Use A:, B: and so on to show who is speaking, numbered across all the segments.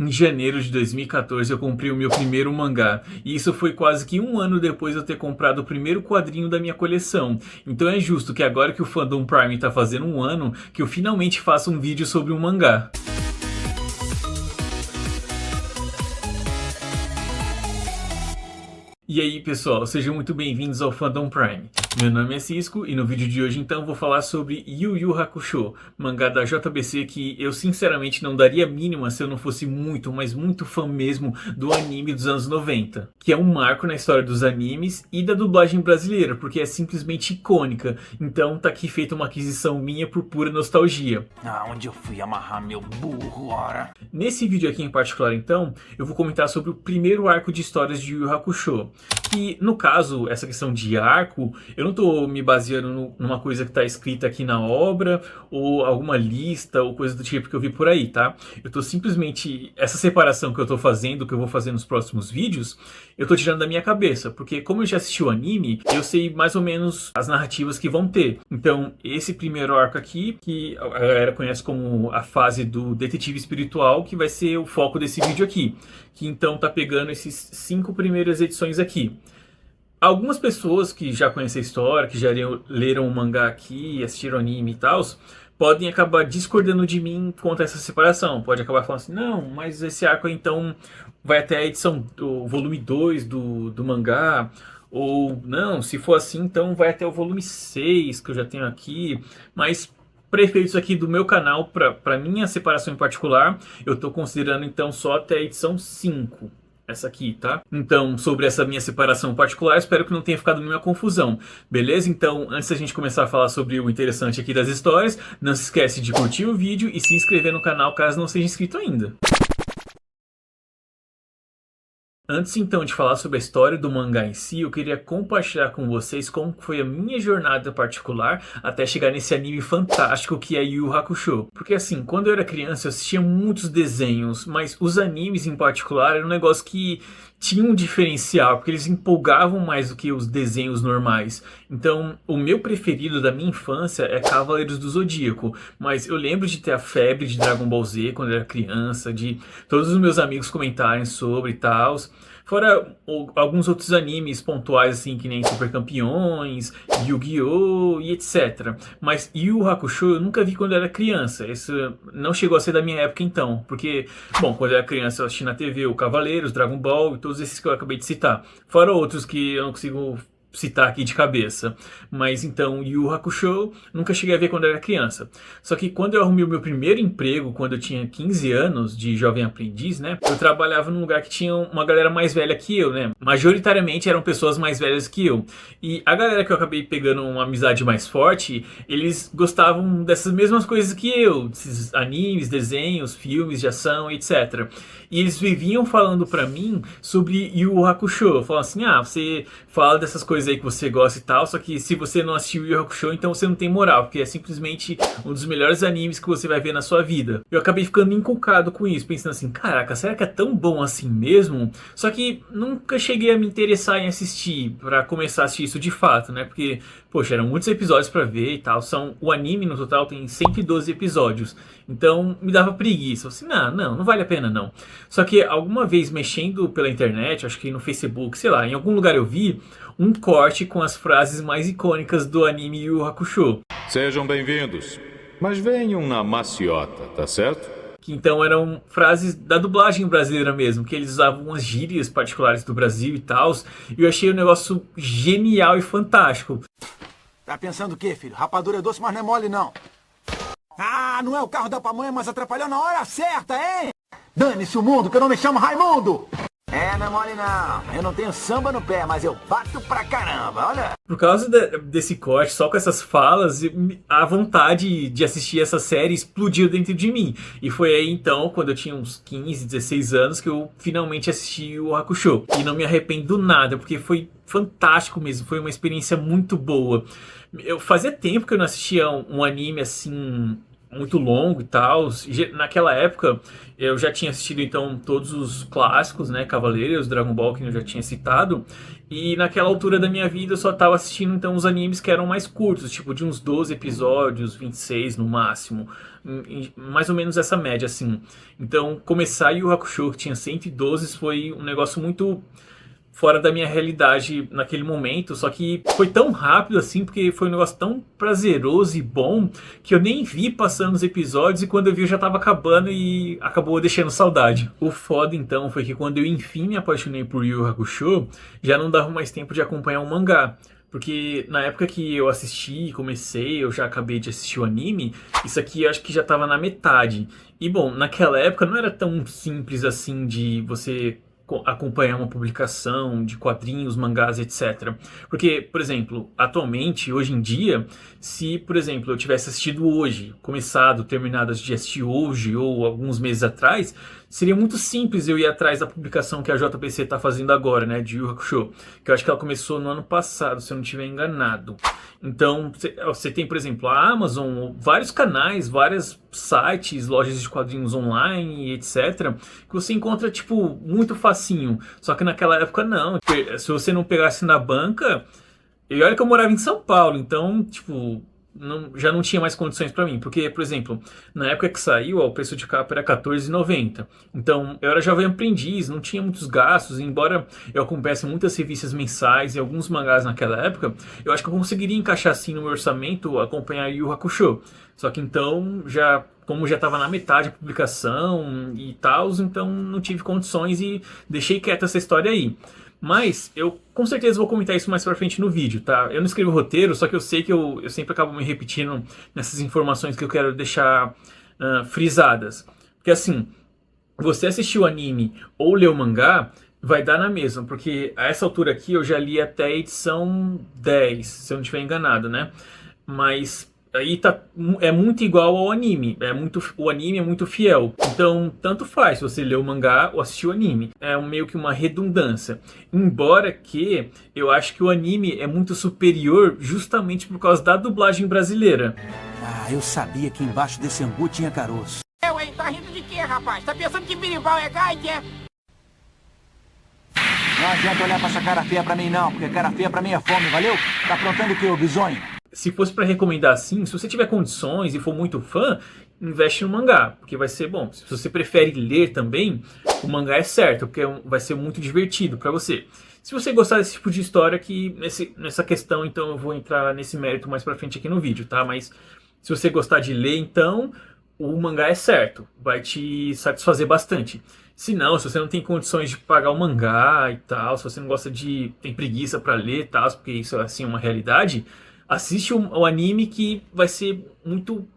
A: Em janeiro de 2014 eu comprei o meu primeiro mangá, e isso foi quase que um ano depois de eu ter comprado o primeiro quadrinho da minha coleção. Então é justo que agora que o Fandom Prime tá fazendo um ano, que eu finalmente faça um vídeo sobre um mangá. E aí pessoal, sejam muito bem-vindos ao Fandom Prime. Meu nome é Cisco e no vídeo de hoje então vou falar sobre Yu Yu Hakusho, mangá da JBC que eu sinceramente não daria a mínima se eu não fosse muito, mas muito fã mesmo do anime dos anos 90. Que é um marco na história dos animes e da dublagem brasileira, porque é simplesmente icônica. Então tá aqui feita uma aquisição minha por pura nostalgia.
B: Onde eu fui amarrar meu burro, ora?
A: Nesse vídeo aqui em particular então, eu vou comentar sobre o primeiro arco de histórias de Yu Yu Hakusho. Que no caso, essa questão de arco, eu não estou me baseando numa coisa que está escrita aqui na obra, ou alguma lista, ou coisa do tipo que eu vi por aí, tá? Eu estou simplesmente, essa separação que eu estou fazendo, que eu vou fazer nos próximos vídeos, eu estou tirando da minha cabeça, porque como eu já assisti o anime, eu sei mais ou menos as narrativas que vão ter. Então, esse primeiro arco aqui, que a galera conhece como a fase do detetive espiritual, que vai ser o foco desse vídeo aqui. Que então tá pegando esses 5 primeiras edições aqui. Algumas pessoas que já conhecem a história, que já leram o mangá aqui, assistiram anime e tal, podem acabar discordando de mim quanto a essa separação. Pode acabar falando assim, não, mas esse arco então vai até a edição do volume 2 do mangá. Ou não, se for assim então vai até o volume 6 que eu já tenho aqui. Mas prefeitos aqui do meu canal, para minha separação em particular, eu estou considerando então só até a edição 5. Essa aqui, tá? Então, sobre essa minha separação particular, espero que não tenha ficado nenhuma confusão. Beleza? Então, antes da gente começar a falar sobre o interessante aqui das histórias, não se esquece de curtir o vídeo e se inscrever no canal caso não seja inscrito ainda. Antes então de falar sobre a história do mangá em si, eu queria compartilhar com vocês como foi a minha jornada particular até chegar nesse anime fantástico que é Yu Yu Hakusho. Porque assim, quando eu era criança eu assistia muitos desenhos, mas os animes em particular era um negócio que tinha um diferencial, porque eles empolgavam mais do que os desenhos normais. Então, o meu preferido da minha infância é Cavaleiros do Zodíaco, mas eu lembro de ter a febre de Dragon Ball Z quando eu era criança, de todos os meus amigos comentarem sobre e tal. Fora alguns outros animes pontuais, assim, que nem Super Campeões, Yu-Gi-Oh! E etc. Mas Yu Yu Hakusho eu nunca vi quando eu era criança. Isso não chegou a ser da minha época então. Porque, bom, quando eu era criança eu assisti na TV o Cavaleiros, Dragon Ball e todos esses que eu acabei de citar. Fora outros que eu não consigo citar aqui de cabeça. Mas então, Yu Yu Hakusho nunca cheguei a ver quando eu era criança. Só que quando eu arrumei o meu primeiro emprego, quando eu tinha 15 anos de jovem aprendiz, né? Eu trabalhava num lugar que tinha uma galera mais velha que eu, né? Majoritariamente eram pessoas mais velhas que eu. E a galera que eu acabei pegando uma amizade mais forte, eles gostavam dessas mesmas coisas que eu. Desses animes, desenhos, filmes de ação, etc. E eles viviam falando pra mim sobre Yu Yu Hakusho. Falavam assim, você fala dessas coisas aí que você gosta e tal, só que se você não assistiu Yu Yu Hakusho, então você não tem moral, porque é simplesmente um dos melhores animes que você vai ver na sua vida. Eu acabei ficando inculcado com isso, pensando assim, caraca, será que é tão bom assim mesmo? Só que nunca cheguei a me interessar em assistir, pra começar a assistir isso de fato, né? Porque, poxa, eram muitos episódios pra ver e tal, o anime no total tem 112 episódios, então me dava preguiça. Eu assim, não vale a pena não. Só que alguma vez mexendo pela internet, acho que no Facebook, sei lá, em algum lugar eu vi um corte com as frases mais icônicas do anime Yu Yu Hakusho.
C: Sejam bem-vindos, mas venham na maciota, tá certo?
A: Que então eram frases da dublagem brasileira mesmo, que eles usavam umas gírias particulares do Brasil e tal. E eu achei o negócio genial e fantástico.
B: Tá pensando o quê, filho? Rapadura é doce, mas não é mole, não. Não é o carro da pamonha, mas atrapalhou na hora certa, hein? Dane-se o mundo, que eu não me chamo Raimundo! Não é mole não. Eu não tenho samba no pé, mas eu bato pra caramba, olha.
A: Por causa desse corte, só com essas falas, a vontade de assistir essa série explodiu dentro de mim. E foi aí então, quando eu tinha uns 15, 16 anos, que eu finalmente assisti o Hakusho. E não me arrependo nada, porque foi fantástico mesmo, foi uma experiência muito boa. Eu fazia tempo que eu não assistia um anime assim muito longo e tal. Naquela época eu já tinha assistido então todos os clássicos, né, Cavaleiros, Dragon Ball, que eu já tinha citado. E naquela altura da minha vida eu só tava assistindo então os animes que eram mais curtos, tipo de uns 12 episódios, 26 no máximo. Mais ou menos essa média assim. Então começar Yu Yu Hakusho, que tinha 112, foi um negócio muito fora da minha realidade naquele momento, só que foi tão rápido assim, porque foi um negócio tão prazeroso e bom, que eu nem vi passando os episódios, e quando eu vi eu já tava acabando e acabou deixando saudade. O foda então foi que quando eu enfim me apaixonei por Yu Yu Hakusho, já não dava mais tempo de acompanhar um mangá. Porque na época que eu assisti, comecei, eu já acabei de assistir o anime, isso aqui eu acho que já tava na metade. E bom, naquela época não era tão simples assim de você acompanhar uma publicação de quadrinhos, mangás, etc. Porque, por exemplo, atualmente, hoje em dia, se, por exemplo, eu tivesse assistido hoje, começado, terminado de assistir hoje ou alguns meses atrás, seria muito simples eu ir atrás da publicação que a JBC está fazendo agora, né, de Yu Yu Hakusho, que eu acho que ela começou no ano passado, se eu não estiver enganado. Então, você tem, por exemplo, a Amazon, vários canais, vários sites, lojas de quadrinhos online, etc., que você encontra, tipo, muito facinho. Só que naquela época, não. Se você não pegasse na banca... E olha que eu morava em São Paulo, então, tipo... já não tinha mais condições pra mim, porque, por exemplo, na época que saiu, ó, o preço de capa era R$14,90. Então, eu era jovem aprendiz, não tinha muitos gastos, e embora eu acompanhasse muitas revistas mensais e alguns mangás naquela época, eu acho que eu conseguiria encaixar assim no meu orçamento acompanhar Yu Yu Hakusho. Só que então, como já estava na metade da publicação e tal, então não tive condições e deixei quieta essa história aí. Mas eu com certeza vou comentar isso mais pra frente no vídeo, tá? Eu não escrevo roteiro, só que eu sei que eu sempre acabo me repetindo nessas informações que eu quero deixar frisadas. Porque assim, você assistir o anime ou ler o mangá, vai dar na mesma. Porque a essa altura aqui eu já li até a edição 10, se eu não estiver enganado, né? Mas... aí é muito igual ao anime, o anime é muito fiel. Então, tanto faz se você ler o mangá ou assistir o anime. É meio que uma redundância. Embora que eu acho que o anime é muito superior justamente por causa da dublagem brasileira.
B: Ah, eu sabia que embaixo desse angu tinha caroço.
D: Hein? Tá rindo de quê, rapaz? Tá pensando que birimbau é gaite, é?
B: Não adianta olhar pra essa cara feia pra mim não, porque cara feia pra mim é fome, valeu? Tá aprontando o que, ô bisonho?
A: Se fosse pra recomendar assim, se você tiver condições e for muito fã, investe no mangá, porque vai ser bom. Se você prefere ler também, o mangá é certo, porque vai ser muito divertido pra você. Se você gostar desse tipo de história, que nessa questão, então eu vou entrar nesse mérito mais pra frente aqui no vídeo, tá? Mas se você gostar de ler, então o mangá é certo, vai te satisfazer bastante. Se não, se você não tem condições de pagar o mangá e tal, se você não gosta tem preguiça pra ler e tal, porque isso é assim uma realidade, assiste o anime, que vai ser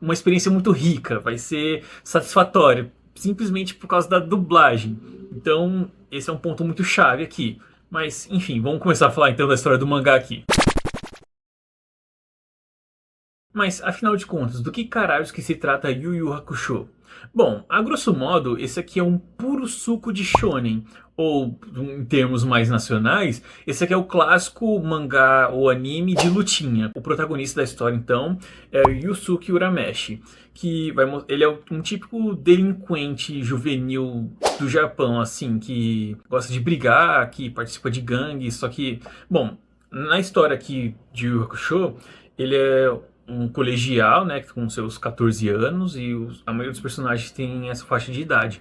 A: uma experiência muito rica, vai ser satisfatório, simplesmente por causa da dublagem. Então, esse é um ponto muito chave aqui. Mas, enfim, vamos começar a falar então da história do mangá aqui. Mas, afinal de contas, do que caralhos que se trata Yu Yu Hakusho? Bom, a grosso modo, esse aqui é um puro suco de shonen, ou em termos mais nacionais, esse aqui é o clássico mangá ou anime de lutinha. O protagonista da história, então, é o Yusuke Urameshi, que ele é um típico delinquente juvenil do Japão, assim, que gosta de brigar, que participa de gangues, só que, bom, na história aqui de Yu Yu Hakusho, ele é um colegial, né, com seus 14 anos, e a maioria dos personagens tem essa faixa de idade.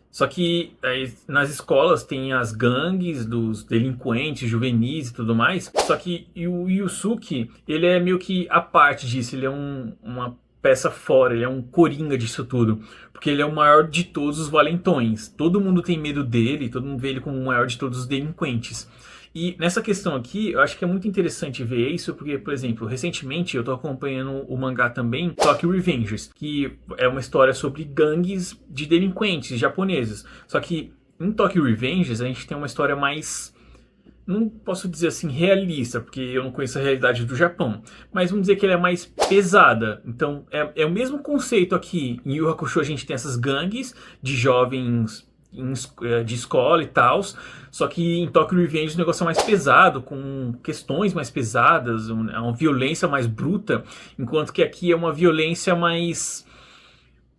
A: Só que aí, nas escolas tem as gangues dos delinquentes, juvenis e tudo mais. Só que o Yusuke, ele é meio que a parte disso, ele é uma peça fora, ele é um coringa disso tudo. Porque ele é o maior de todos os valentões. Todo mundo tem medo dele, todo mundo vê ele como o maior de todos os delinquentes. E nessa questão aqui, eu acho que é muito interessante ver isso, porque, por exemplo, recentemente eu tô acompanhando o mangá também, Tokyo Revengers, que é uma história sobre gangues de delinquentes japoneses. Só que em Tokyo Revengers a gente tem uma história mais, não posso dizer assim realista, porque eu não conheço a realidade do Japão, mas vamos dizer que ela é mais pesada. Então é o mesmo conceito aqui. Em Yu Yu Hakusho a gente tem essas gangues de jovens de escola e tal, só que em Tokyo Revenge o negócio é mais pesado, com questões mais pesadas, é uma violência mais bruta, enquanto que aqui é uma violência mais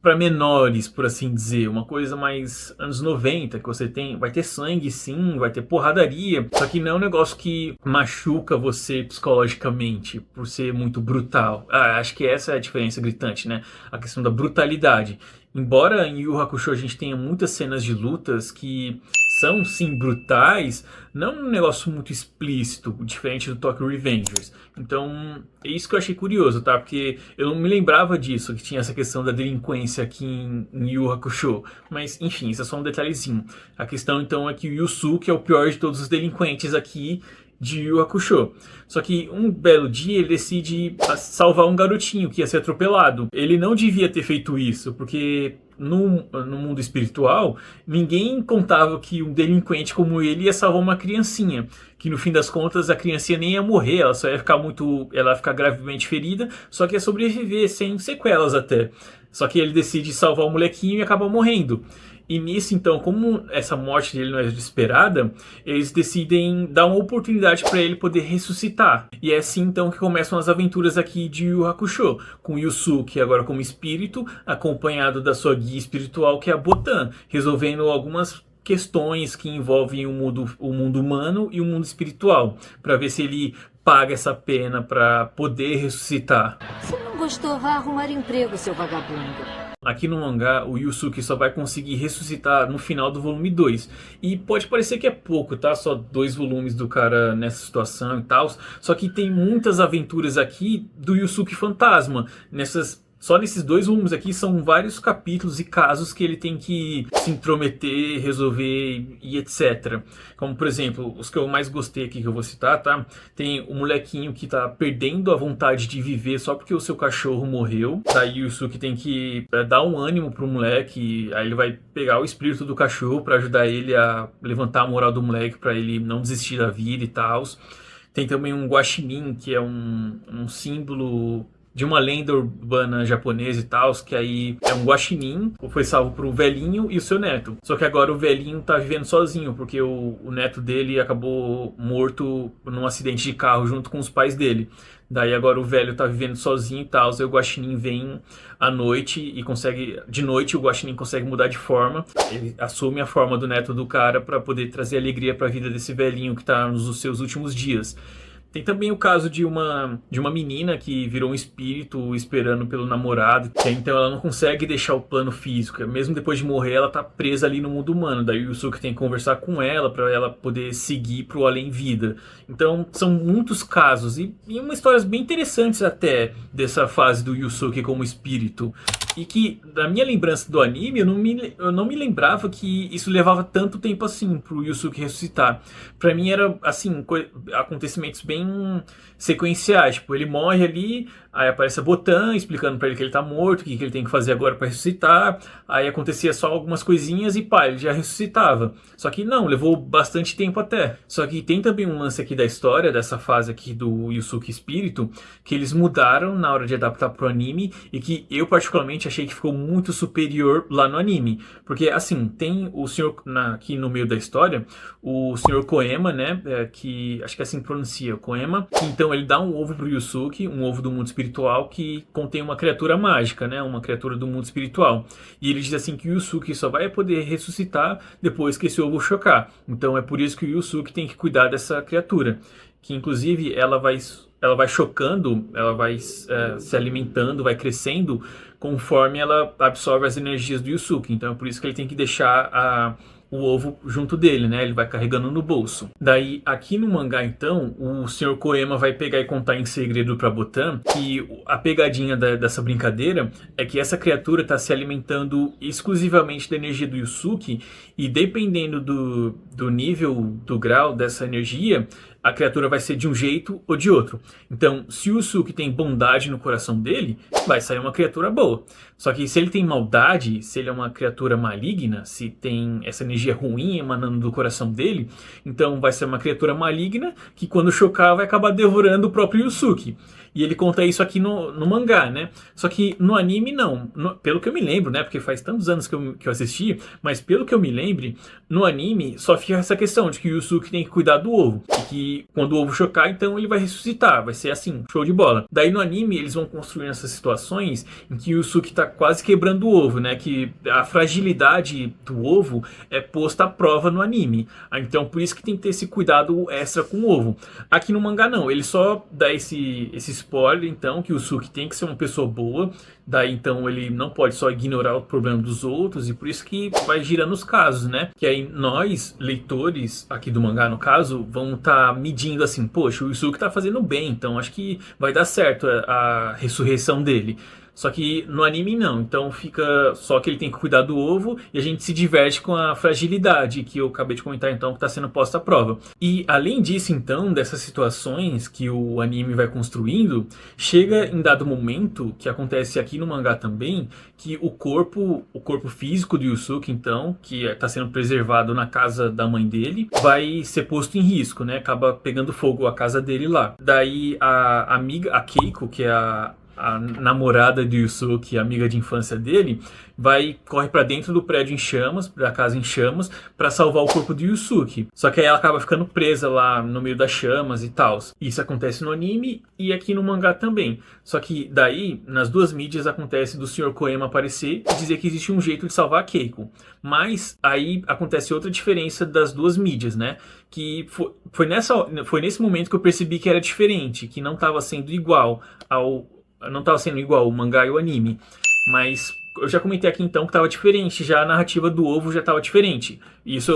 A: para menores, por assim dizer, uma coisa mais anos 90, que você vai ter sangue sim, vai ter porradaria, só que não é um negócio que machuca você psicologicamente por ser muito brutal. Acho que essa é a diferença gritante, né? A questão da brutalidade. Embora em Yu Yu Hakusho a gente tenha muitas cenas de lutas que são sim brutais, não um negócio muito explícito, diferente do Tokyo Revengers. Então, é isso que eu achei curioso, tá? Porque eu não me lembrava disso, que tinha essa questão da delinquência aqui em Yu Yu Hakusho. Mas, enfim, isso é só um detalhezinho. A questão, então, é que o Yusuke é o pior de todos os delinquentes aqui de Yu Yu Hakusho. Só que um belo dia ele decide salvar um garotinho que ia ser atropelado. Ele não devia ter feito isso, porque no mundo espiritual, ninguém contava que um delinquente como ele ia salvar uma criancinha. Que no fim das contas a criancinha nem ia morrer, ela só ia ficar ela ia ficar gravemente ferida, só que ia sobreviver sem sequelas até. Só que ele decide salvar o molequinho e acaba morrendo. E nisso, então, como essa morte dele não é esperada, eles decidem dar uma oportunidade para ele poder ressuscitar. E é assim, então, que começam as aventuras aqui de Yu Yu Hakusho, com o Yusuke agora como espírito, acompanhado da sua guia espiritual, que é a Botan, resolvendo algumas questões que envolvem o mundo humano e o mundo espiritual, para ver se ele paga essa pena para poder ressuscitar.
E: Se não gostou, vá arrumar emprego, seu vagabundo.
A: Aqui no mangá, o Yusuke só vai conseguir ressuscitar no final do volume 2. E pode parecer que é pouco, tá? Só 2 volumes do cara nessa situação e tal. Só que tem muitas aventuras aqui do Yusuke fantasma. Só nesses 2 volumes aqui são vários capítulos e casos que ele tem que se intrometer, resolver e etc. Como, por exemplo, os que eu mais gostei aqui que eu vou citar, tá? Tem o molequinho que tá perdendo a vontade de viver só porque o seu cachorro morreu. Daí o Yusuke tem que dar um ânimo pro moleque, aí ele vai pegar o espírito do cachorro para ajudar ele a levantar a moral do moleque, para ele não desistir da vida e tal. Tem também um guaxinim, que é um símbolo de uma lenda urbana japonesa e tal, que aí é um guaxinim, foi salvo por um velhinho e o seu neto. Só que agora o velhinho tá vivendo sozinho, porque o neto dele acabou morto num acidente de carro junto com os pais dele. Daí agora o velho tá vivendo sozinho e tal, aí o guaxinim vem à noite e de noite o guaxinim consegue mudar de forma. Ele assume a forma do neto do cara para poder trazer alegria para a vida desse velhinho que tá nos seus últimos dias. Tem também o caso de uma menina que virou um espírito esperando pelo namorado, que então ela não consegue deixar o plano físico. Mesmo depois de morrer, ela tá presa ali no mundo humano. Daí o Yusuke tem que conversar com ela para ela poder seguir pro além-vida. Então são muitos casos e umas histórias bem interessantes até dessa fase do Yusuke como espírito. E que, na minha lembrança do anime, eu não me lembrava que isso levava tanto tempo assim pro Yusuke ressuscitar. Pra mim era, assim, acontecimentos bem sequenciais. Tipo, ele morre ali, aí aparece a Botan explicando pra ele que ele tá morto, o que ele tem que fazer agora pra ressuscitar. Aí acontecia só algumas coisinhas e pá, ele já ressuscitava. Só que não, levou bastante tempo até. Só que tem também um lance aqui da história, dessa fase aqui do Yusuke Espírito, que eles mudaram na hora de adaptar pro anime e que eu particularmente achei que ficou muito superior lá no anime. Porque, assim, tem o senhor, aqui no meio da história, o senhor Koema, né, que acho que é assim que pronuncia, Koema. Então ele dá um ovo pro Yusuke, um ovo do mundo espiritual que contém uma criatura mágica, né, uma criatura do mundo espiritual. E ele diz assim que o Yusuke só vai poder ressuscitar depois que esse ovo chocar. Então é por isso que o Yusuke tem que cuidar dessa criatura. Que inclusive ela vai chocando, ela vai se alimentando, vai crescendo conforme ela absorve as energias do Yusuke. Então é por isso que ele tem que deixar o ovo junto dele, né? Ele vai carregando no bolso. Daí, aqui no mangá, então, o Sr. Koema vai pegar e contar em segredo pra Botan que a pegadinha dessa brincadeira é que essa criatura está se alimentando exclusivamente da energia do Yusuke e dependendo do nível, do grau dessa energia, a criatura vai ser de um jeito ou de outro. Então, se o Yusuke tem bondade no coração dele, vai sair uma criatura boa. Só que se ele tem maldade, se ele é uma criatura maligna, se tem essa energia ruim emanando do coração dele, então vai ser uma criatura maligna que quando chocar vai acabar devorando o próprio Yusuke. E ele conta isso aqui no mangá, né? Só que no anime não. Pelo que eu me lembro, né? Porque faz tantos anos que eu assisti, mas pelo que eu me lembre, no anime só fica essa questão de que o Yusuke tem que cuidar do ovo. E que quando o ovo chocar, então ele vai ressuscitar. Vai ser assim, show de bola. Daí no anime eles vão construindo essas situações em que o Yusuke tá quase quebrando o ovo, né? Que a fragilidade do ovo é posta à prova no anime. Então por isso que tem que ter esse cuidado extra com o ovo. Aqui no mangá não, ele só dá esse spoiler, então, que o Yusuke tem que ser uma pessoa boa. Daí então ele não pode só ignorar o problema dos outros, e por isso que vai girando os casos, né? Que aí nós, leitores aqui do mangá no caso, vão estar medindo assim, poxa, o Yusuke tá fazendo bem, então acho que vai dar certo a ressurreição dele. Só que no anime não, então fica só que ele tem que cuidar do ovo e a gente se diverte com a fragilidade que eu acabei de comentar então que está sendo posta à prova. E além disso então, dessas situações que o anime vai construindo, chega em dado momento, que acontece aqui no mangá também, que o corpo físico do Yusuke então, que está sendo preservado na casa da mãe dele, vai ser posto em risco, né? Acaba pegando fogo a casa dele lá. Daí a amiga, a Keiko, que é a namorada de Yusuke, amiga de infância dele, corre pra dentro do prédio em chamas, da casa em chamas, pra salvar o corpo de Yusuke. Só que aí ela acaba ficando presa lá no meio das chamas e tal. Isso acontece no anime e aqui no mangá também. Só que daí, nas duas mídias, acontece do Sr. Koema aparecer e dizer que existe um jeito de salvar a Keiko. Mas aí acontece outra diferença das duas mídias, né? Que foi nesse momento que eu percebi que era diferente, que não estava sendo igual o mangá e o anime. Mas eu já comentei aqui então que estava diferente, já a narrativa do ovo já estava diferente. Isso,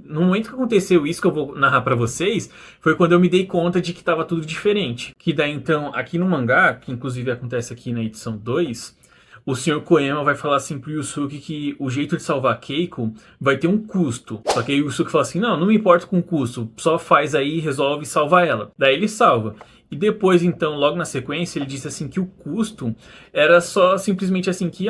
A: no momento que aconteceu isso que eu vou narrar para vocês, foi quando eu me dei conta de que estava tudo diferente. Que daí então, aqui no mangá, que inclusive acontece aqui na edição 2, o Sr. Koema vai falar assim pro Yusuke que o jeito de salvar a Keiko vai ter um custo. Só que aí o Yusuke fala assim, não me importa com o custo, só faz aí, resolve e salva ela. Daí ele salva. E depois, então, logo na sequência, ele disse assim que o custo era só simplesmente assim que,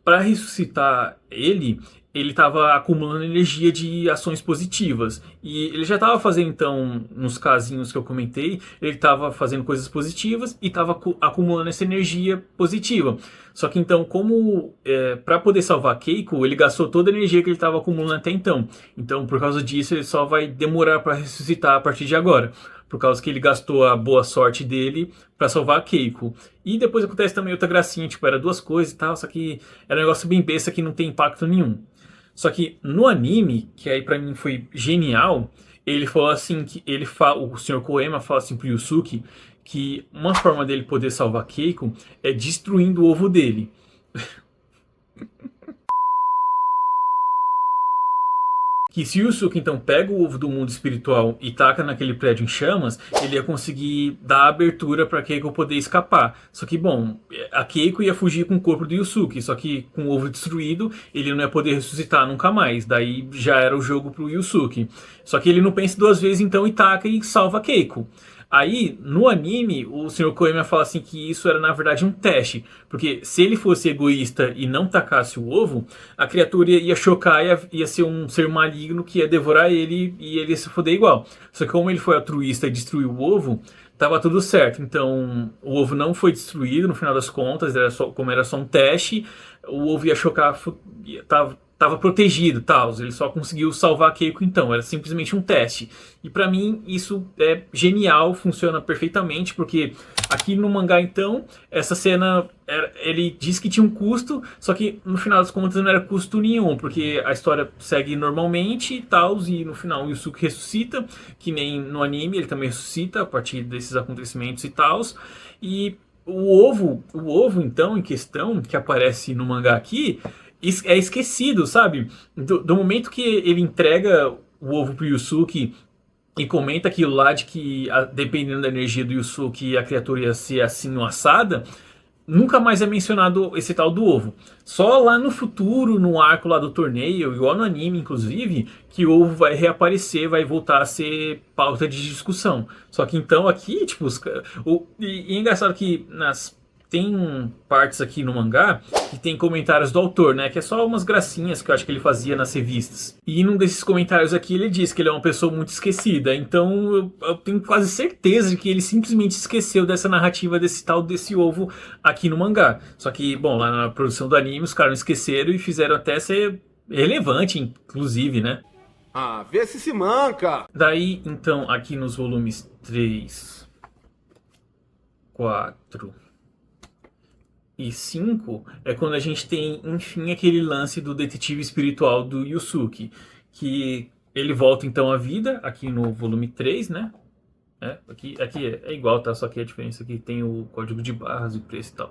A: para ressuscitar ele estava acumulando energia de ações positivas. E ele já estava fazendo, então, nos casinhos que eu comentei, ele estava fazendo coisas positivas e estava acumulando essa energia positiva. Só que, então, como para poder salvar Keiko, ele gastou toda a energia que ele estava acumulando até então. Então, por causa disso, ele só vai demorar para ressuscitar a partir de agora. Por causa que ele gastou a boa sorte dele pra salvar a Keiko. E depois acontece também outra gracinha, tipo, era duas coisas e tal, só que era um negócio bem besta que não tem impacto nenhum. Só que no anime, que aí pra mim foi genial, ele falou assim, o Sr. Koema fala assim pro Yusuke que uma forma dele poder salvar a Keiko é destruindo o ovo dele. Que se o Yusuke então pega o ovo do mundo espiritual e taca naquele prédio em chamas, ele ia conseguir dar abertura para Keiko poder escapar. Só que, bom, a Keiko ia fugir com o corpo do Yusuke, só que com o ovo destruído, ele não ia poder ressuscitar nunca mais. Daí já era o jogo pro Yusuke. Só que ele não pensa duas vezes então e taca e salva a Keiko. Aí, no anime, o Sr. Koema fala assim que isso era na verdade um teste, porque se ele fosse egoísta e não tacasse o ovo, a criatura ia chocar e ia ser um ser maligno que ia devorar ele e ele ia se foder igual. Só que como ele foi altruísta e destruiu o ovo, tava tudo certo. Então, o ovo não foi destruído no final das contas, como era só um teste, o ovo ia chocar, tava protegido, tal. Ele só conseguiu salvar a Keiko então, era simplesmente um teste. E pra mim isso é genial, funciona perfeitamente, porque aqui no mangá então, essa cena, ele diz que tinha um custo, só que no final das contas não era custo nenhum, porque a história segue normalmente e tal, e no final o Yusuke ressuscita, que nem no anime, ele também ressuscita a partir desses acontecimentos e tal. E o ovo então, em questão, que aparece no mangá aqui, é esquecido, sabe? Do momento que ele entrega o ovo pro Yusuke e comenta aquilo lá de que, dependendo da energia do Yusuke, a criatura ia ser assim assada, nunca mais é mencionado esse tal do ovo. Só lá no futuro, no arco lá do torneio, igual no anime, inclusive, que o ovo vai reaparecer, vai voltar a ser pauta de discussão. Só que então aqui, tipo, e é engraçado que tem partes aqui no mangá que tem comentários do autor, né? Que é só umas gracinhas que eu acho que ele fazia nas revistas. E num desses comentários aqui ele diz que ele é uma pessoa muito esquecida. Então eu tenho quase certeza de que ele simplesmente esqueceu dessa narrativa desse ovo aqui no mangá. Só que, bom, lá na produção do anime os caras não esqueceram e fizeram até ser relevante, inclusive, né?
F: Ah, vê se manca!
A: Daí, então, aqui nos volumes 3, 4... e 5 é quando a gente tem, enfim, aquele lance do detetive espiritual do Yusuke, que ele volta então à vida, aqui no volume 3, né? Aqui é igual, tá? Só que a diferença é que tem o código de barras e preço e tal.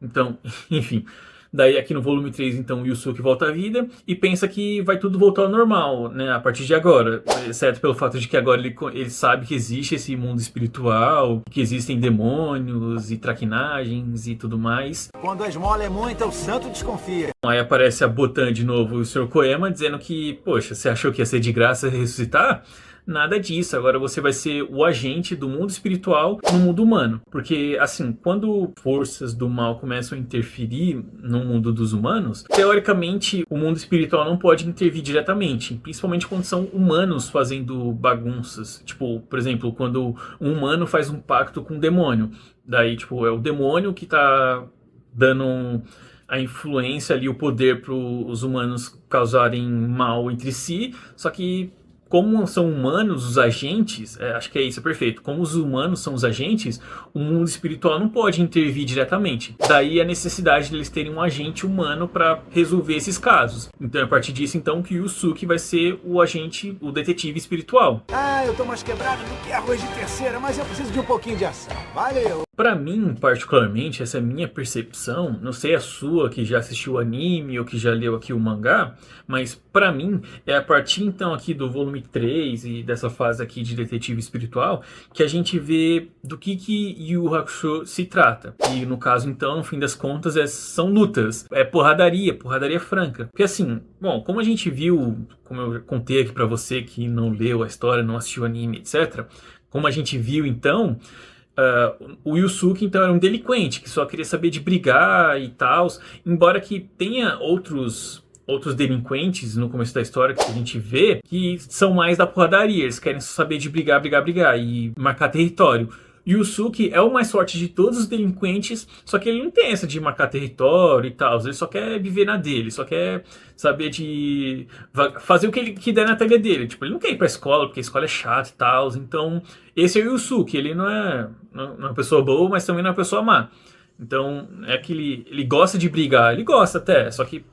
A: Então, enfim... Daí aqui no volume 3, então, o Yusuke volta à vida e pensa que vai tudo voltar ao normal, né, a partir de agora. Exceto pelo fato de que agora ele sabe que existe esse mundo espiritual, que existem demônios e traquinagens e tudo mais.
B: Quando a esmola é muita, o santo desconfia.
A: Aí aparece a Botan de novo e o Sr. Koema dizendo que, poxa, você achou que ia ser de graça ressuscitar? Nada disso, agora você vai ser o agente do mundo espiritual no mundo humano. Porque, assim, quando forças do mal começam a interferir no mundo dos humanos, teoricamente o mundo espiritual não pode intervir diretamente, principalmente quando são humanos fazendo bagunças. Tipo, por exemplo, quando um humano faz um pacto com um demônio. Daí, tipo, é o demônio que tá dando a influência ali, o poder para os humanos causarem mal entre si, só que como são humanos os agentes, acho que é isso, é perfeito. Como os humanos são os agentes, o mundo espiritual não pode intervir diretamente. Daí a necessidade deles terem um agente humano para resolver esses casos. Então é a partir disso então que o Yusuke vai ser o agente, o detetive espiritual.
B: Ah, eu tô mais quebrado do que arroz de terceira, mas eu preciso de um pouquinho de ação. Valeu!
A: Pra mim, particularmente, essa é a minha percepção, não sei a sua que já assistiu o anime ou que já leu aqui o mangá, mas pra mim é a partir então aqui do volume 3 e dessa fase aqui de detetive espiritual que a gente vê do que Yu Yu Hakusho se trata. E no caso então, no fim das contas, são lutas, é porradaria franca. Porque assim, bom, como a gente viu, como eu contei aqui pra você que não leu a história, não assistiu o anime, etc. Como a gente viu então... o Yusuke, então, era um delinquente que só queria saber de brigar e tal, embora que tenha outros delinquentes no começo da história que a gente vê que são mais da porradaria, eles querem só saber de brigar e marcar território. Yusuke é o mais forte de todos os delinquentes, só que ele não tem essa de marcar território e tal, ele só quer viver na dele, só quer saber de fazer o que der na telha dele. Tipo, ele não quer ir pra escola, porque a escola é chata e tal, então esse é o Yusuke, ele não é uma pessoa boa, mas também não é uma pessoa má. Então é que ele gosta de brigar, ele gosta até, só que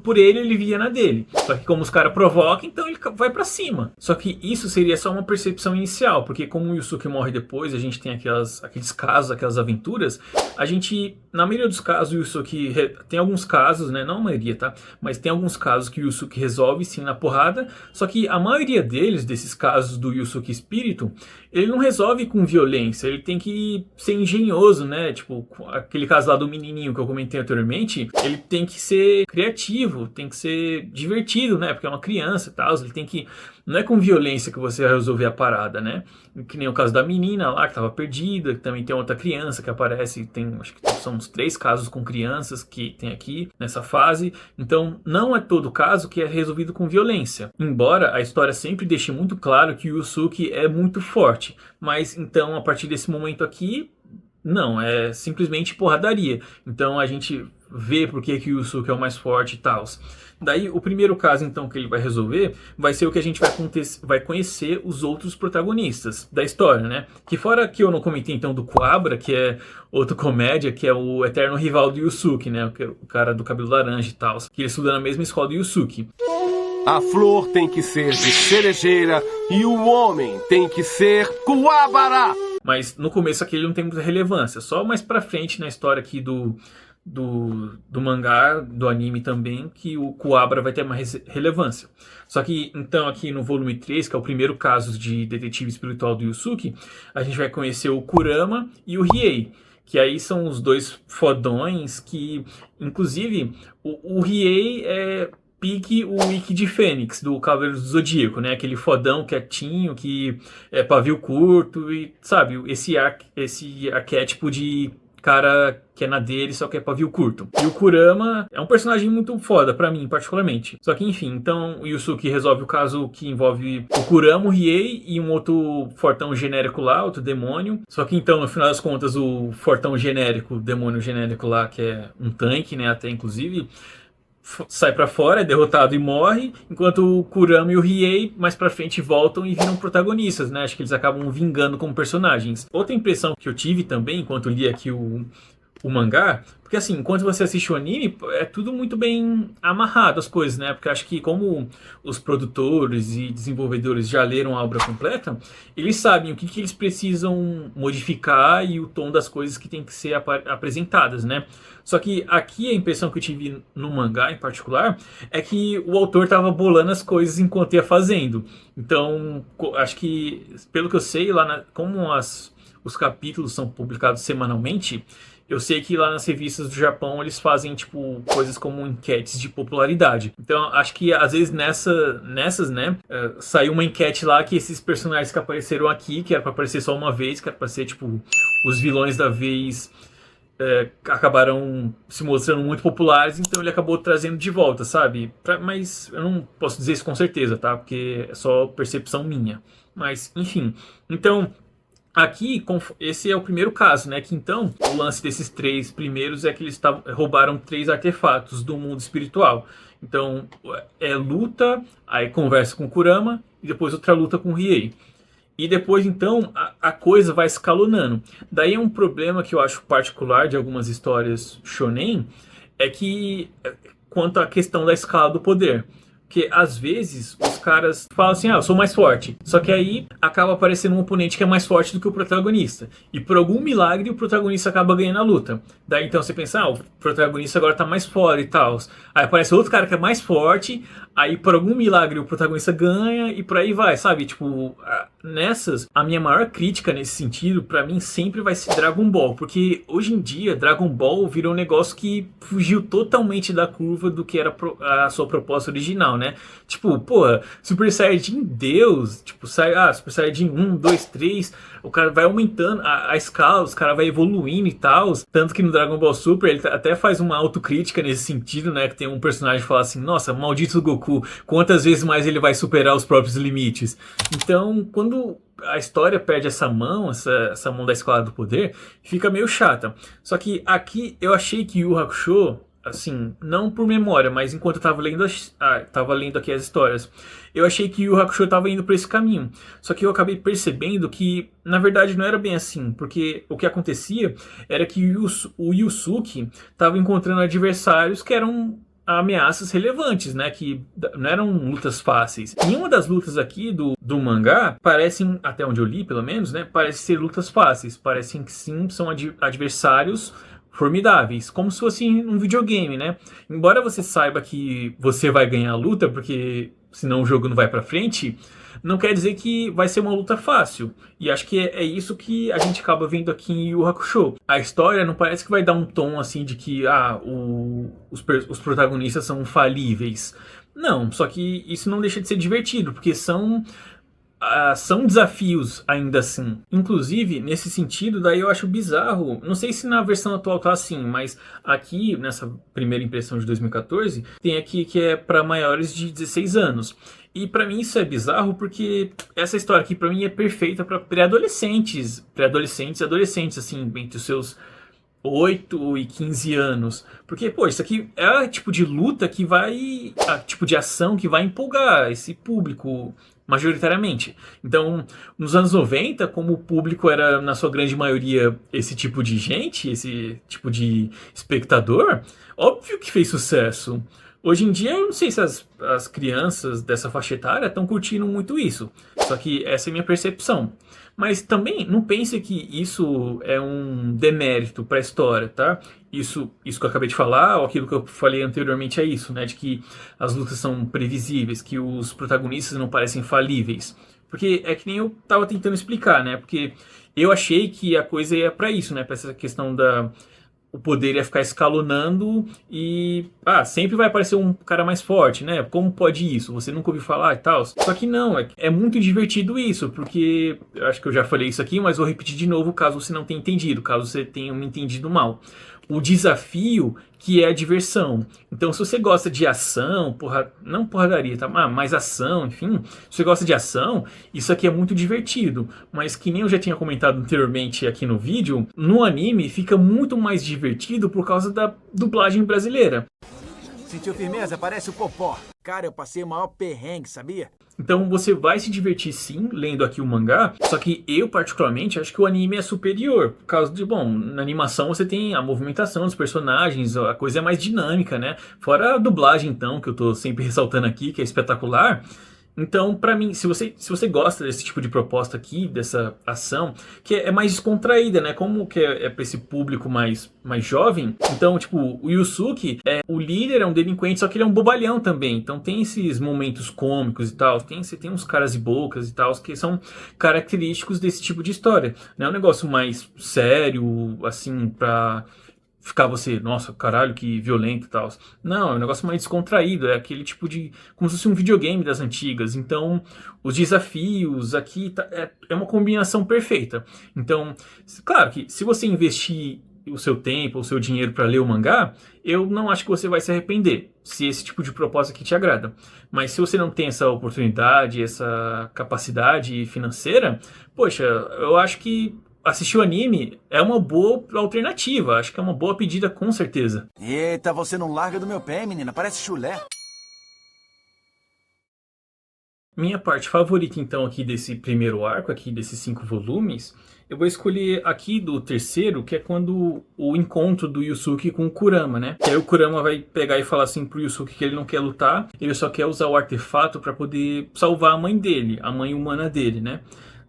A: por ele via na dele. Só que como os caras provocam, então ele vai pra cima. Só que isso seria só uma percepção inicial, porque como o Yusuke morre depois, a gente tem aqueles casos, aquelas aventuras, a gente, na maioria dos casos, o Yusuke, tem alguns casos, né, não a maioria, tá? Mas tem alguns casos que o Yusuke resolve sim na porrada, só que a maioria deles, desses casos do Yusuke espírito, ele não resolve com violência, ele tem que ser engenhoso, né? Tipo, aquele caso lá do menininho que eu comentei anteriormente, ele tem que ser criativo, tem que ser divertido, né? Porque é uma criança e tal, ele tem que... Não é com violência que você vai resolver a parada, né? Que nem o caso da menina lá, que tava perdida, que também tem outra criança que aparece, tem, acho que são uns 3 casos com crianças que tem aqui nessa fase. Então, não é todo caso que é resolvido com violência. Embora a história sempre deixe muito claro que o Yusuke é muito forte. Mas, então, a partir desse momento aqui, não, é simplesmente porradaria. Então, a gente vê por que o Yusuke é o mais forte e tal. Daí, o primeiro caso, então, que ele vai resolver vai ser o que a gente vai conhecer os outros protagonistas da história, né? Que fora que eu não comentei, então, do Kuwabara, que é outro comédia, que é o eterno rival do Yusuke, né? O cara do cabelo laranja e tal, que ele estuda na mesma escola do Yusuke.
F: A flor tem que ser de cerejeira e o homem tem que ser Kuwabara.
A: Mas no começo aqui ele não tem muita relevância, só mais pra frente na história aqui do mangá, do anime também, que o Kuwabara vai ter mais relevância. Só que, então, aqui no volume 3, que é o primeiro caso de detetive espiritual do Yusuke, a gente vai conhecer o Kurama e o Riei, que aí são os dois fodões que, inclusive, o Riei é pique o Ikki de Fênix, do Cavaleiro do Zodíaco, né? Aquele fodão quietinho, que é pavio curto e, sabe, esse arquétipo de cara que é na dele, só que é pavio curto. E o Kurama é um personagem muito foda pra mim, particularmente. Só que enfim, então o Yusuke resolve o caso que envolve o Kurama, o Riei e um outro fortão genérico lá, outro demônio. Só que então, no final das contas, o fortão genérico, o demônio genérico lá, que é um tanque, né, até inclusive, sai pra fora, é derrotado e morre, enquanto o Kurama e o Riei mais pra frente voltam e viram protagonistas, né? Acho que eles acabam vingando como personagens. Outra impressão que eu tive também, enquanto li aqui o mangá, porque assim, enquanto você assiste o anime, é tudo muito bem amarrado as coisas, né? Porque acho que como os produtores e desenvolvedores já leram a obra completa, eles sabem o que eles precisam modificar e o tom das coisas que tem que ser apresentadas, né? Só que aqui a impressão que eu tive no mangá em particular é que o autor estava bolando as coisas enquanto ia fazendo. Então, acho que, pelo que eu sei, como os capítulos são publicados semanalmente, eu sei que lá nas revistas do Japão eles fazem tipo coisas como enquetes de popularidade. Então acho que às vezes nessas, né, saiu uma enquete lá que esses personagens que apareceram aqui, que era pra aparecer só uma vez, que era pra ser tipo os vilões da vez, acabaram se mostrando muito populares, então ele acabou trazendo de volta, sabe? Mas eu não posso dizer isso com certeza, tá? Porque é só percepção minha. Mas enfim, então aqui, esse é o primeiro caso, né? Que então, o lance desses 3 primeiros é que eles roubaram 3 artefatos do mundo espiritual. Então, é luta, aí conversa com Kurama, e depois outra luta com Riei. E depois, então, a coisa vai escalonando. Daí é um problema que eu acho particular de algumas histórias shonen, é que, quanto à questão da escala do poder. Porque às vezes os caras falam assim, eu sou mais forte. Só que aí acaba aparecendo um oponente que é mais forte do que o protagonista. E por algum milagre o protagonista acaba ganhando a luta. Daí então você pensa, o protagonista agora tá mais foda e tal. Aí aparece outro cara que é mais forte. Aí por algum milagre o protagonista ganha e por aí vai, sabe? Tipo, nessas, a minha maior crítica nesse sentido, pra mim, sempre vai ser Dragon Ball. Porque hoje em dia, Dragon Ball virou um negócio que fugiu totalmente da curva do que era a sua proposta original, né? Tipo, porra, Super Saiyajin Deus, tipo, Super Saiyajin 1, 2, 3, o cara vai aumentando a escala, os caras vai evoluindo e tal. Tanto que no Dragon Ball Super ele até faz uma autocrítica nesse sentido, né? Que tem um personagem que fala assim, nossa, maldito Goku, quantas vezes mais ele vai superar os próprios limites? Então, quando a história perde essa mão da escala do poder, fica meio chata. Só que aqui eu achei que Yu Yu Hakusho, assim, não por memória, mas enquanto eu tava lendo aqui as histórias, eu achei que Yu Yu Hakusho tava indo por esse caminho. Só que eu acabei percebendo que, na verdade, não era bem assim. Porque o que acontecia era que o Yusuke tava encontrando adversários que eram ameaças relevantes, né? Que não eram lutas fáceis. Nenhuma das lutas aqui do mangá parecem, até onde eu li pelo menos, né? Parecem ser lutas fáceis. Parecem que sim, são adversários formidáveis, como se fosse um videogame, né? Embora você saiba que você vai ganhar a luta, porque senão o jogo não vai pra frente, não quer dizer que vai ser uma luta fácil. E acho que é isso que a gente acaba vendo aqui em Yu Yu Hakusho. A história não parece que vai dar um tom assim de que os protagonistas são falíveis. Não, só que isso não deixa de ser divertido, porque são desafios ainda assim. Inclusive, nesse sentido, daí eu acho bizarro. Não sei se na versão atual tá assim, mas aqui, nessa primeira impressão de 2014, tem aqui que é para maiores de 16 anos. E pra mim isso é bizarro porque essa história aqui pra mim é perfeita pra pré-adolescentes e adolescentes, assim, entre os seus 8 e 15 anos. Porque, pô, isso aqui é o tipo de luta que vai... tipo de ação que vai empolgar esse público majoritariamente. Então, nos anos 90, como o público era, na sua grande maioria, esse tipo de gente, esse tipo de espectador, óbvio que fez sucesso. Hoje em dia, eu não sei se as crianças dessa faixa etária estão curtindo muito isso. Só que essa é a minha percepção. Mas também não pense que isso é um demérito para a história, tá? Isso que eu acabei de falar, ou aquilo que eu falei anteriormente é isso, né? De que as lutas são previsíveis, que os protagonistas não parecem falíveis. Porque é que nem eu tava tentando explicar, né? Porque eu achei que a coisa ia para isso, né? Para essa questão o poder ia ficar escalonando e sempre vai aparecer um cara mais forte, né? Como pode isso? Você nunca ouviu falar e tal? Só que não, é muito divertido isso, porque eu acho que eu já falei isso aqui, mas vou repetir de novo caso você não tenha entendido, caso você tenha me entendido mal. O desafio que é a diversão. Então, se você gosta de ação, não porradaria, tá? Mais ação, enfim. Se você gosta de ação, isso aqui é muito divertido. Mas que nem eu já tinha comentado anteriormente aqui no vídeo, no anime fica muito mais divertido por causa da dublagem brasileira.
B: Sentiu firmeza? Parece o Popó. Cara, eu passei o maior perrengue, sabia?
A: Então você vai se divertir sim, lendo aqui o mangá, só que eu particularmente acho que o anime é superior, por causa de, bom, na animação você tem a movimentação dos personagens, a coisa é mais dinâmica, né? Fora a dublagem então, que eu tô sempre ressaltando aqui, que é espetacular. Então, pra mim, se você gosta desse tipo de proposta aqui, dessa ação, que é mais descontraída, né? Como que é pra esse público mais jovem, então, tipo, o Yusuke, o líder é um delinquente, só que ele é um bobalhão também. Então tem esses momentos cômicos e tal, você tem uns caras e bocas e tal, que são característicos desse tipo de história. Não é um negócio mais sério, assim, pra ficar você, nossa, caralho, que violento e tal. Não, é um negócio mais descontraído, é aquele tipo de, como se fosse um videogame das antigas. Então, os desafios aqui, é uma combinação perfeita. Então, claro que se você investir o seu tempo, o seu dinheiro para ler o mangá, eu não acho que você vai se arrepender, se esse tipo de proposta aqui te agrada. Mas se você não tem essa oportunidade, essa capacidade financeira, poxa, eu acho que assistir o anime é uma boa alternativa. Acho que é uma boa pedida, com certeza.
B: Eita, você não larga do meu pé, menina. Parece chulé.
A: Minha parte favorita, então, aqui desse primeiro arco, aqui desses 5 volumes, eu vou escolher aqui do terceiro, que é quando o encontro do Yusuke com o Kurama, né? Que aí o Kurama vai pegar e falar assim pro Yusuke que ele não quer lutar, ele só quer usar o artefato para poder salvar a mãe dele, a mãe humana dele, né?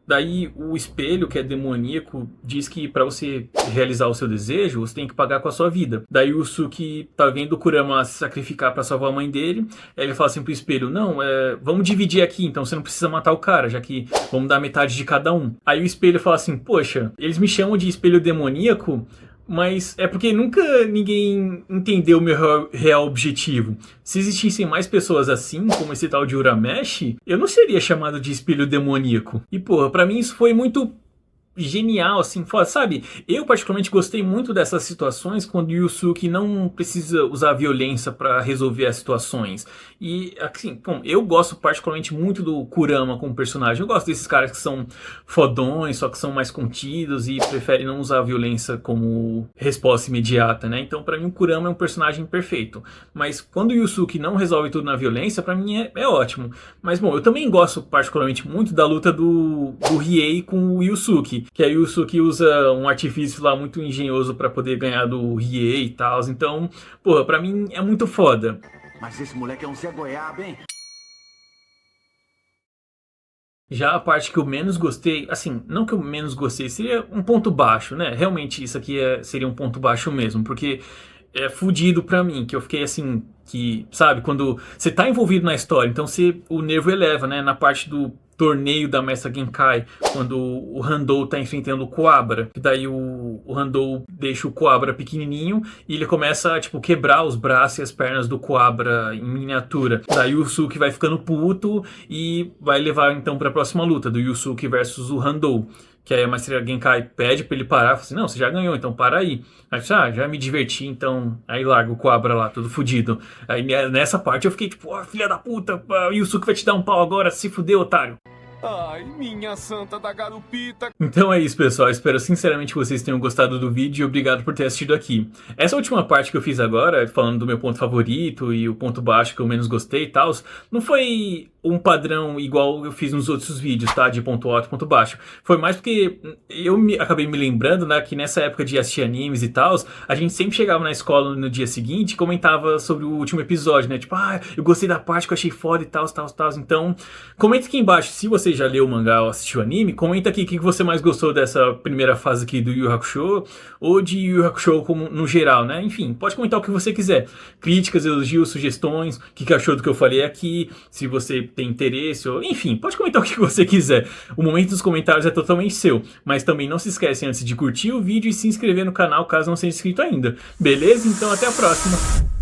A: Daí o espelho, que é demoníaco, diz que para você realizar o seu desejo, você tem que pagar com a sua vida. Daí o Yusuke tá vendo o Kurama se sacrificar para salvar a mãe dele. Aí ele fala assim pro espelho, não, vamos dividir aqui, então você não precisa matar o cara, já que vamos dar metade de cada um. Aí o espelho fala assim, poxa, eles me chamam de espelho demoníaco, mas é porque nunca ninguém entendeu o meu real objetivo. Se existissem mais pessoas assim, como esse tal de Urameshi, eu não seria chamado de espelho demoníaco. E porra, pra mim isso foi muito genial, assim, sabe? Eu particularmente gostei muito dessas situações quando o Yusuke não precisa usar violência pra resolver as situações. E, assim, bom, eu gosto particularmente muito do Kurama como personagem. Eu gosto desses caras que são fodões, só que são mais contidos e preferem não usar a violência como resposta imediata, né? Então, pra mim, o Kurama é um personagem perfeito. Mas quando o Yusuke não resolve tudo na violência, pra mim é ótimo. Mas, bom, eu também gosto particularmente muito da luta do Riei com o Yusuke. Que aí o Yusuke usa um artifício lá muito engenhoso pra poder ganhar do Riei e tal. Então, porra, pra mim é muito foda.
B: Mas esse moleque é um Zé Goiaba, hein?
A: Já a parte que eu menos gostei, assim, não que eu menos gostei, seria um ponto baixo, né? Realmente isso aqui seria um ponto baixo mesmo, porque é fudido pra mim, que eu fiquei assim, que, sabe, quando você tá envolvido na história, então o nervo eleva, né? Na parte do torneio da Mestra Genkai, quando o Handou tá enfrentando o Kuwabara, que daí o Handou deixa o Kuwabara pequenininho e ele começa a, tipo, quebrar os braços e as pernas do Kuwabara em miniatura. Daí o Yusuke vai ficando puto e vai levar então pra próxima luta, do Yusuke versus o Handou. Que aí a Mestra Genkai pede pra ele parar, fala assim, não, você já ganhou, então para aí. Aí já me diverti, então, aí larga o Kuwabara lá, todo fudido. Aí nessa parte eu fiquei tipo, filha da puta, o Yusuke vai te dar um pau agora, se fudeu, otário.
F: Ai, minha santa da garupita.
A: Então é isso, pessoal. Espero sinceramente que vocês tenham gostado do vídeo e obrigado por ter assistido aqui. Essa última parte que eu fiz agora, falando do meu ponto favorito e o ponto baixo que eu menos gostei e tal, não foi um padrão igual eu fiz nos outros vídeos, tá? De ponto alto e ponto baixo. Foi mais porque eu acabei me lembrando, né, que nessa época de assistir animes e tal, a gente sempre chegava na escola no dia seguinte e comentava sobre o último episódio, né? Tipo, eu gostei da parte que eu achei foda e tal. Então, comenta aqui embaixo se você já leu o mangá ou assistiu o anime, comenta aqui o que você mais gostou dessa primeira fase aqui do Yu Yu Hakusho, ou de Yu Yu Hakusho como, no geral, né? Enfim, pode comentar o que você quiser. Críticas, elogios, sugestões, o que achou do que eu falei aqui, se você tem interesse, ou enfim, pode comentar o que você quiser. O momento dos comentários é totalmente seu, mas também não se esquece antes de curtir o vídeo e se inscrever no canal caso não seja inscrito ainda. Beleza? Então até a próxima!